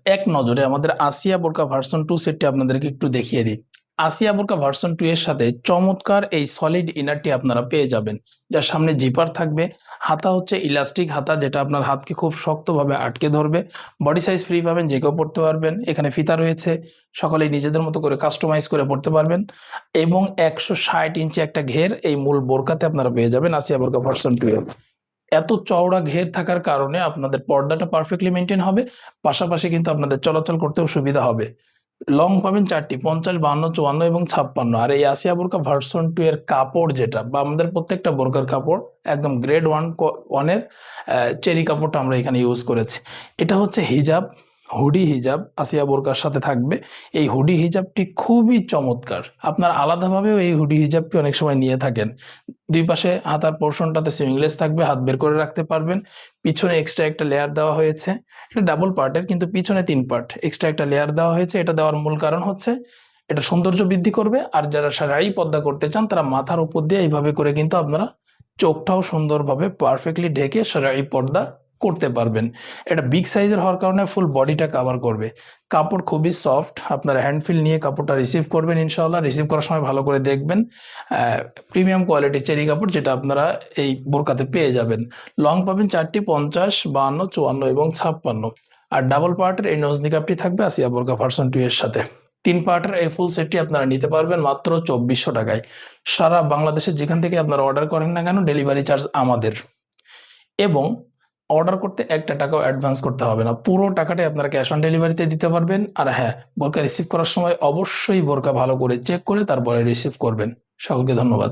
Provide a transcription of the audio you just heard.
এক নজরে আমাদের আসিয়া বোরকা ভার্সন 2 সেটটি আপনাদেরকে একটু দেখিয়ে দিই। আসিয়া বোরকা ভার্সন 2 এর সাথে চমৎকার এই সলিড ইনারটি আপনারা পেয়ে যাবেন, যার সামনে জিপার থাকবে। হাতা হচ্ছে ইলাস্টিক হাতা, যেটা আপনার হাতকে খুব শক্তভাবে আটকে ধরবে। বডি সাইজ ফ্রি পাবেন, যে কেউ পড়তে পারবেন। এখানে ফিতা রয়েছে, সকলেই নিজেদের মতো করে কাস্টমাইজ করে পড়তে পারবেন। এবং 160 ইঞ্চি একটা ঘের এই মূল বোরকাতে আপনারা পেয়ে যাবেন আসিয়া বোরকা ভার্সন 2 এর। এত চওড়া ঘের থাকার কারণে আপনাদের পর্দাটা পারফেক্টলি মেইনটেইন হবে। পাশাপাশি কিন্তু আপনাদের চলাচল করতেও সুবিধা হবে। লং পাবেন ৪টি ৫০, ৫২, ৫৪ এবং ৫৬। আর এই আসিয়া বোরকা ভার্সন 2 এর কাপড় যেটা, বা আমাদের প্রত্যেকটা বোরকার কাপড় একদম গ্রেড 1 এর চেরি কাপড়টা আমরা এখানে ইউজ করেছি। এটা হচ্ছে হিজাব, হুডি হিজাব আসিয়া বোরকার সাথে থাকবে। এই হুডি হিজাবটি খুবই চমৎকার। আপনারা আলাদাভাবেও এই হুডি হিজাবটি অনেক সময় নিয়ে থাকেন। দুই পাশে হাতার পোর্শনটাতে সুইংলেস থাকবে, হাত বের করে রাখতে পারবেন। পিছনে এক্সট্রা একটা লেয়ার দেওয়া হয়েছে। এটা ডাবল পার্টের, কিন্তু পিছনে 3 পার্ট এক্সট্রা একটা লেয়ার দেওয়া হয়েছে। এটা দেওয়ার মূল কারণ হচ্ছে এটা সৌন্দর্য বৃদ্ধি করবে। আর যারা সারাই পর্দা করতে চান তারা মাথার উপর দিয়ে এইভাবে করে কিন্তু আপনারা চোখটাও সুন্দরভাবে পারফেক্টলি ঢেকে সারাই পর্দা করতে পারবেন। এটা বিগ সাইজের হওয়ার কারণে ফুল বডিটা কভার করবে। কাপড় খুবই সফট, আপনারা হ্যান্ড ফিল নিয়ে কাপড়টা রিসিভ করবেন ইনশাআল্লাহ। রিসিভ করার সময় ভালো করে দেখবেন। প্রিমিয়াম কোয়ালিটির চেরি কাপড়, যেটা আপনারা এই বোরকাতে পেয়ে যাবেন। লং পাবেন ৪টি ৫০, ৫২, ৫৪ এবং ৫৬। আর ডাবল পার্টের এই নজনি কাপটি থাকবে আসিয়া বোরকা ভার্সন 2 এর সাথে। ৩ পার্টের এই ফুল সেটটি আপনারা নিতে পারবেন মাত্র ২৪০০ টাকায়। সারা বাংলাদেশের যেখান থেকে আপনারা অর্ডার করেন না কেন, ডেলিভারি চার্জ আমাদের। এবং অর্ডার করতে একটা টাকাও অ্যাডভান্স করতে হবে না, পুরো টাকাটাই আপনারা ক্যাশ অন ডেলিভারিতে দিতে পারবেন। আর হ্যাঁ, বোরকা রিসিভ করার সময় অবশ্যই বোরকা ভালো করে চেক করে তারপরে রিসিভ করবেন। সকলকে ধন্যবাদ।